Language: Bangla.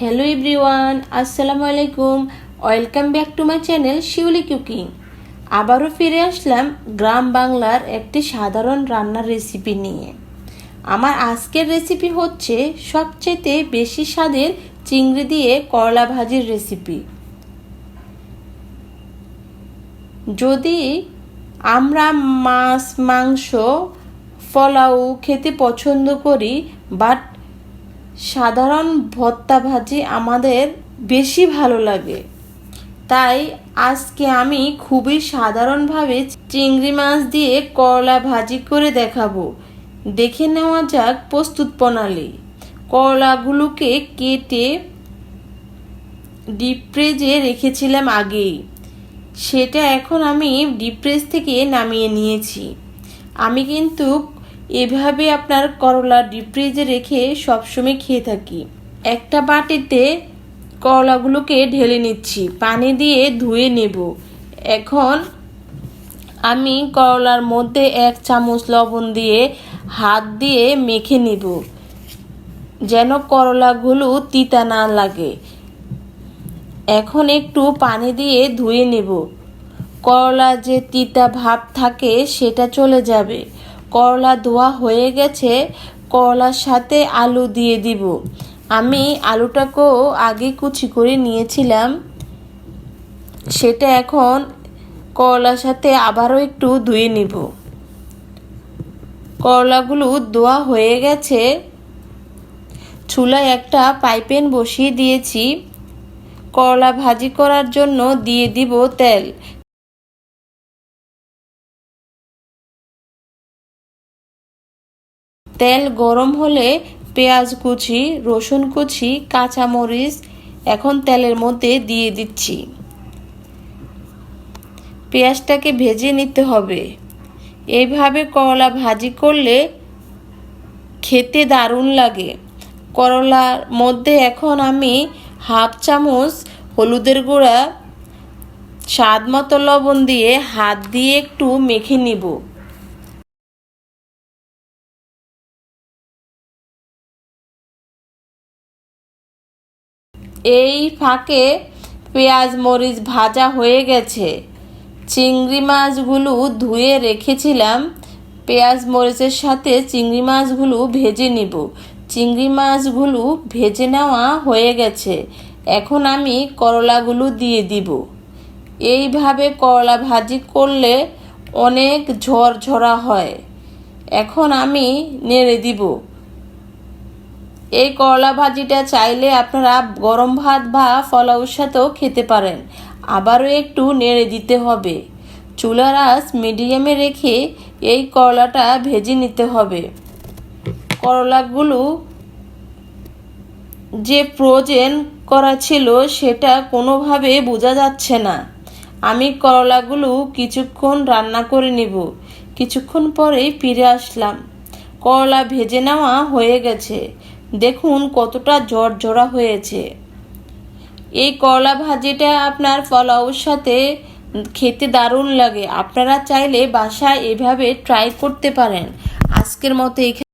হ্যালো এভরিওয়ান, আসসালামু আলাইকুম। Welcome back to my channel Shiuli cooking. আবারও ফিরে আসলাম গ্রাম বাংলার একটি সাধারণ রান্নার রেসিপি নিয়ে। আমার আজকের রেসিপি হচ্ছে সবচেয়ে বেশি স্বাদের চিংড়ি দিয়ে করলা ভাজির রেসিপি। যদি আমরা মাছ, মাংস, পোলাও খেতে পছন্দ করি, বাট সাধারণ ভর্তা ভাজি আমাদের বেশি ভালো লাগে, তাই আজকে আমি খুবই সাধারণভাবে চিংড়ি মাছ দিয়ে করলা ভাজি করে দেখাবো। দেখে নেওয়া যাক প্রস্তুত প্রণালী। করলাগুলোকে কেটে ডিপ ফ্রিজে রেখেছিলাম আগেই, সেটা এখন আমি ডিপ ফ্রিজ থেকে নামিয়ে নিয়েছি। আমি কিন্তু এভাবে আপনার করলা ডিপ ফ্রিজে রেখে সবসময় খেয়ে থাকি। একটা বাটিতে করলাগুলোকে ঢেলে নিচ্ছি, পানি দিয়ে ধুয়ে নেব। এখন আমি করলার মধ্যে 1 চামচ লবণ দিয়ে হাত দিয়ে মেখে নিব, যেন করলাগুলো তিতা না লাগে। এখন একটু পানি দিয়ে ধুয়ে নেব, করলা যে তিতা ভাব থাকে সেটা চলে যাবে। করলা ধোয়া হয়ে গেছে, করলার সাথে আলু দিয়ে দিব। আমি আলুটাকেও আগে কুচি করে নিয়েছিলাম, সেটা এখন করলার সাথে আবারও একটু ধুয়ে নিব। করলাগুলো ধোয়া হয়ে গেছে, চুলায় একটা পাইপ্যান বসিয়ে দিয়েছি। করলা ভাজি করার জন্য দিয়ে দিব তেল। তেল গরম হলে পেঁয়াজ কুচি, রসুন কুচি, কাঁচামরিচ এখন তেলের মধ্যে দিয়ে দিচ্ছি। পেঁয়াজটাকে ভেজে নিতে হবে। এইভাবে করলা ভাজি করলে খেতে দারুণ লাগে। করলার মধ্যে এখন আমি 1/2 চামচ হলুদের গুঁড়া, স্বাদ মতো লবণ দিয়ে হাত দিয়ে একটু মেখে নিব। এই ফাঁকে পেঁয়াজ মরিচ ভাজা হয়ে গেছে। চিংড়ি মাছগুলো ধুয়ে রেখেছিলাম, পেঁয়াজ মরিচের সাথে চিংড়ি মাছগুলো ভেজে নিব। চিংড়ি মাছগুলো ভেজে নেওয়া হয়ে গেছে, এখন আমি করলাগুলো দিয়ে দিব। এইভাবে করলা ভাজি করলে অনেক ঝরঝরা হয়। এখন আমি নেড়ে দিব। এই করলা ভাজিটা চাইলে আপনারা গরম ভাত বা পোলাওর সাথেও খেতে পারেন। আবারও একটু নেড়ে দিতে হবে। চুলার আঁচ মিডিয়ামে রেখে এই করলাটা ভেজে নিতে হবে। করলাগুলো যে ফ্রোজেন করা ছিল সেটা কোনোভাবে বোঝা যাচ্ছে না। আমি করলাগুলো কিছুক্ষণ রান্না করে নেব। কিছুক্ষণ পরেই ফিরে আসলাম। করলা ভেজে নেওয়া হয়ে গেছে, দেখুন কতটা ঝরঝরা হয়েছে। এই করলা ভাজিটা আপনার পোলাওর সাথে খেতে দারুণ লাগে। আপনারা চাইলে বাসায় এভাবে ট্রাই করতে পারেন। আজকের মতো